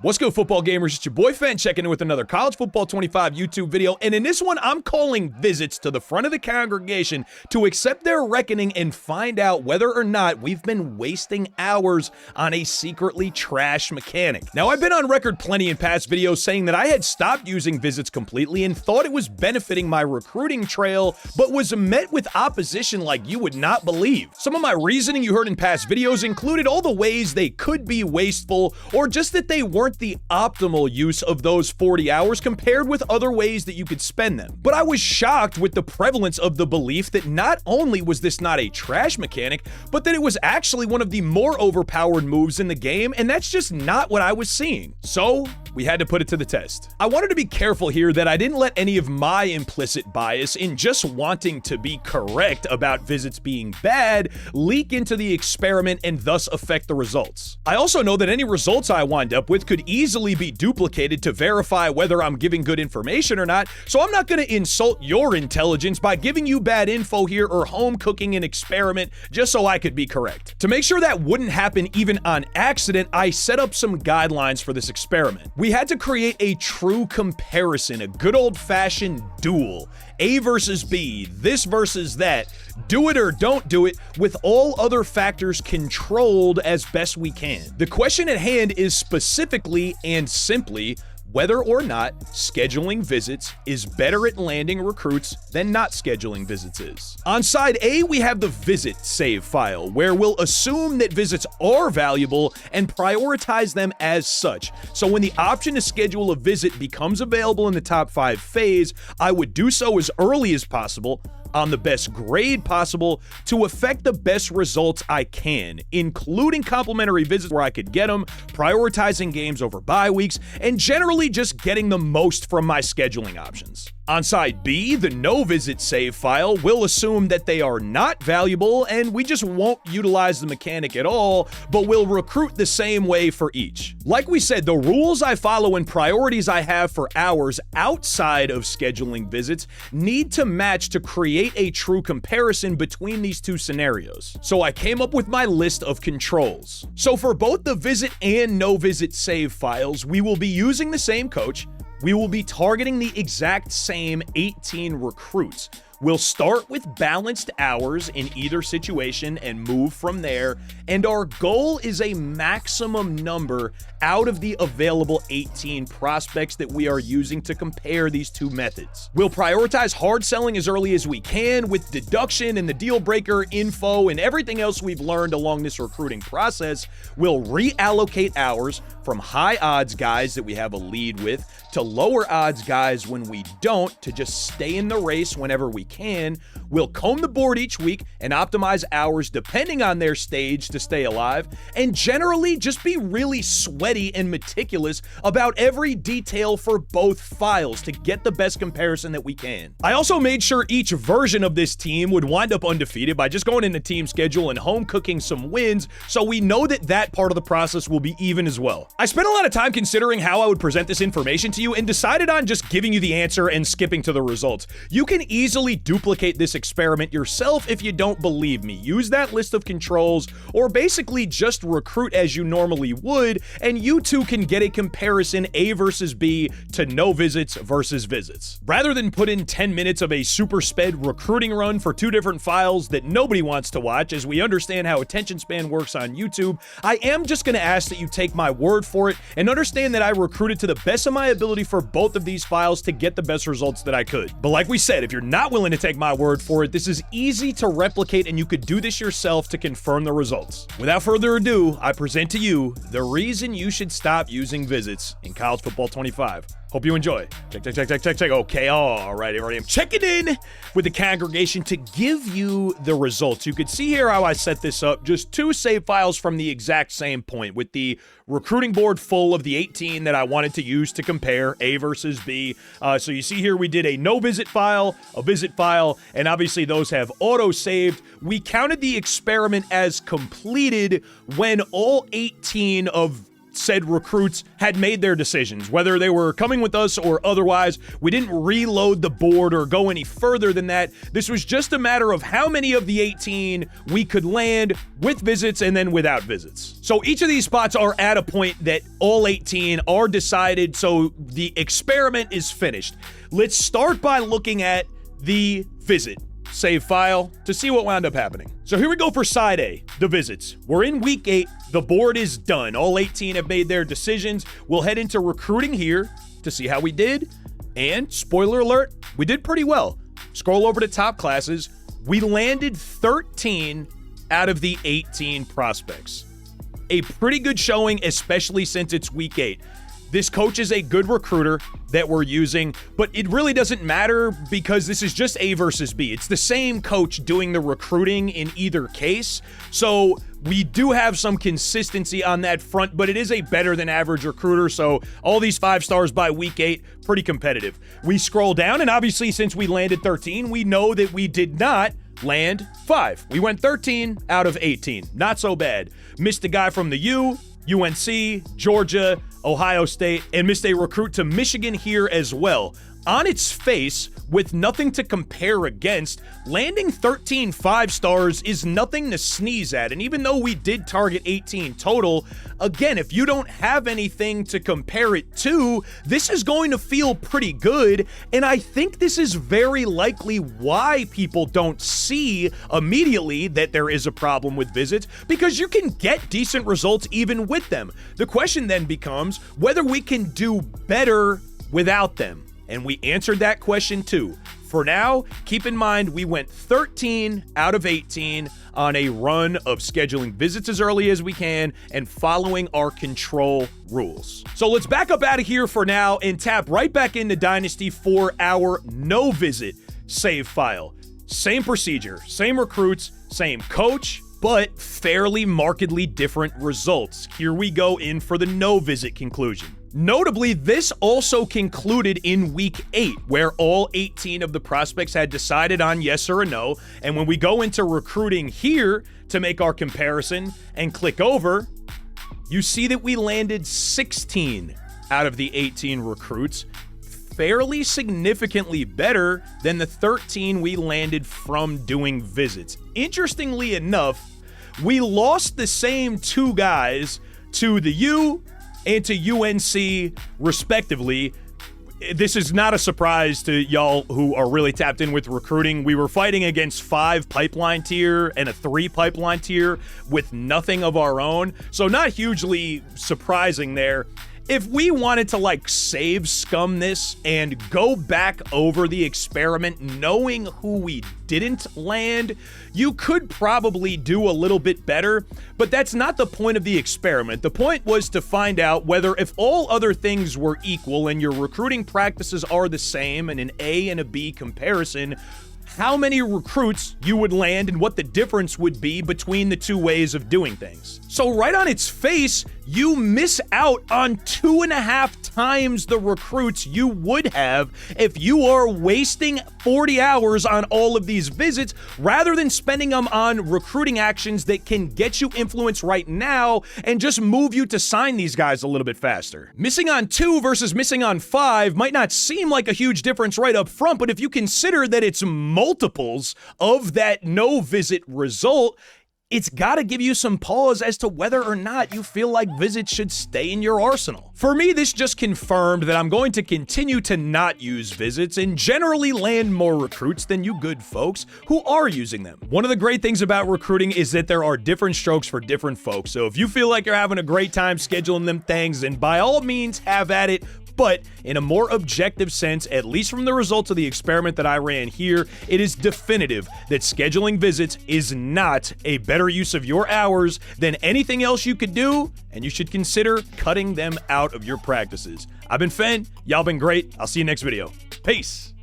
What's good, football gamers? It's your boy Fen checking in with another College Football 25 YouTube video, and in this one, I'm calling visits to the front of the congregation to accept their reckoning and find out whether or not we've been wasting hours on a secretly trash mechanic. Now, I've been on record plenty in past videos saying that I had stopped using visits completely and thought it was benefiting my recruiting trail, but was met with opposition like you would not believe. Some of my reasoning you heard in past videos included all the ways they could be wasteful, or just that they weren't the optimal use of those 40 hours compared with other ways that you could spend them. But I was shocked with the prevalence of the belief that not only was this not a trash mechanic, but that it was actually one of the more overpowered moves in the game, and that's just not what I was seeing. So we had to put it to the test. I wanted to be careful here that I didn't let any of my implicit bias in just wanting to be correct about visits being bad leak into the experiment and thus affect the results. I also know that any results I wind up with could easily be duplicated to verify whether I'm giving good information or not, so I'm not going to insult your intelligence by giving you bad info here or home cooking an experiment just so I could be correct. To make sure that wouldn't happen even on accident, I set up some guidelines for this experiment. We had to create a true comparison, a good old-fashioned duel. A versus B, this versus that, do it or don't do it, with all other factors controlled as best we can. The question at hand is specifically and simply whether or not scheduling visits is better at landing recruits than not scheduling visits is. On side A, we have the visit save file, where we'll assume that visits are valuable and prioritize them as such. So when the option to schedule a visit becomes available in the top 5 phase, I would do so as early as possible, on the best grade possible, to affect the best results I can, including complimentary visits where I could get them, prioritizing games over bye weeks, and generally just getting the most from my scheduling options. On side B, the no visit save file will assume that they are not valuable and we just won't utilize the mechanic at all, but we'll recruit the same way for each. Like we said, the rules I follow and priorities I have for hours outside of scheduling visits need to match to create a true comparison between these two scenarios. So I came up with my list of controls. So for both the visit and no visit save files, we will be using the same coach. We will be targeting the exact same 18 recruits. We'll start with balanced hours in either situation and move from there, and our goal is a maximum number out of the available 18 prospects that we are using to compare these two methods. We'll prioritize hard selling as early as we can with deduction and the deal breaker info and everything else we've learned along this recruiting process. We'll reallocate hours from high odds guys that we have a lead with to lower odds guys when we don't, to just stay in the race whenever we can. We'll comb the board each week and optimize hours depending on their stage to stay alive, and generally just be really sweaty and meticulous about every detail for both files to get the best comparison that we can. I also made sure each version of this team would wind up undefeated by just going into team schedule and home cooking some wins, so we know that that part of the process will be even as well. I spent a lot of time considering how I would present this information to you and decided on just giving you the answer and skipping to the results. You can easily duplicate this experiment yourself if you don't believe me. Use that list of controls, or basically just recruit as you normally would, and you too can get a comparison A versus B to no visits versus visits. Rather than put in 10 minutes of a super sped recruiting run for two different files that nobody wants to watch, as we understand how attention span works on YouTube, I am just going to ask that you take my word for it and understand that I recruited to the best of my ability for both of these files to get the best results that I could. But like we said, if you're not willing to take my word for it, this is easy to replicate and you could do this yourself to confirm the results. Without further ado, I present to you the reason you should stop using visits in College Football 25. Hope you enjoy. Check. Okay, all right, everybody. I'm checking in with the congregation to give you the results. You could see here how I set this up. Just two save files from the exact same point, with the recruiting board full of the 18 that I wanted to use to compare A versus B. So you see here we did a no visit file, a visit file, and obviously those have auto-saved. We counted the experiment as completed when all 18 of said recruits had made their decisions, whether they were coming with us or otherwise. We didn't reload the board or go any further than that. This was just a matter of how many of the 18 we could land with visits and then without visits. So each of these spots are at a point that all 18 are decided, so the experiment is finished. Let's start by looking at the visit save file to see what wound up happening. So here we go for side A, the visits. We're in week 8. The board is done. All 18 have made their decisions. We'll head into recruiting here to see how we did. And spoiler alert, we did pretty well. Scroll over to top classes. We landed 13 out of the 18 prospects. A pretty good showing, especially since it's week 8. This coach is a good recruiter that we're using, but it really doesn't matter because this is just A versus B. It's the same coach doing the recruiting in either case. So we do have some consistency on that front, but it is a better than average recruiter. So all these 5 stars by week 8, pretty competitive. We scroll down, and obviously since we landed 13, we know that we did not land 5. We went 13 out of 18. Not so bad. Missed a guy from the U, UNC, Georgia, Ohio State, and missed a recruit to Michigan here as well. On its face, with nothing to compare against, landing 13 5 stars is nothing to sneeze at. And even though we did target 18 total, again, if you don't have anything to compare it to, this is going to feel pretty good. And I think this is very likely why people don't see immediately that there is a problem with visits, because you can get decent results even with them. The question then becomes whether we can do better without them. And we answered that question too. For now, keep in mind we went 13 out of 18 on a run of scheduling visits as early as we can and following our control rules. So let's back up out of here for now and tap right back into Dynasty for our no visit save file. Same procedure, same recruits, same coach, but fairly markedly different results. Here we go in for the no visit conclusion. Notably, this also concluded in week 8, where all 18 of the prospects had decided on yes or a no. And when we go into recruiting here to make our comparison and click over, you see that we landed 16 out of the 18 recruits, fairly significantly better than the 13 we landed from doing visits. Interestingly enough, we lost the same 2 guys to the U and to UNC, respectively. This is not a surprise to y'all who are really tapped in with recruiting. We were fighting against 5 pipeline tier and a 3 pipeline tier with nothing of our own, so not hugely surprising there. If we wanted to save scum this and go back over the experiment knowing who we didn't land, you could probably do a little bit better, but that's not the point of the experiment. The point was to find out whether, if all other things were equal and your recruiting practices are the same in an A and a B comparison, how many recruits you would land and what the difference would be between the 2 ways of doing things. So right on its face, you miss out on 2.5 times the recruits you would have if you are wasting 40 hours on all of these visits rather than spending them on recruiting actions that can get you influence right now and just move you to sign these guys a little bit faster. Missing on 2 versus missing on 5 might not seem like a huge difference right up front, but if you consider that it's multiples of that no visit result, it's got to give you some pause as to whether or not you feel like visits should stay in your arsenal. For me, this just confirmed that I'm going to continue to not use visits and generally land more recruits than you good folks who are using them. One of the great things about recruiting is that there are different strokes for different folks. So if you feel like you're having a great time scheduling them things, then by all means have at it. But in a more objective sense, at least from the results of the experiment that I ran here, it is definitive that scheduling visits is not a better use of your hours than anything else you could do, and you should consider cutting them out of your practices. I've been Fen, y'all been great. I'll see you next video. Peace.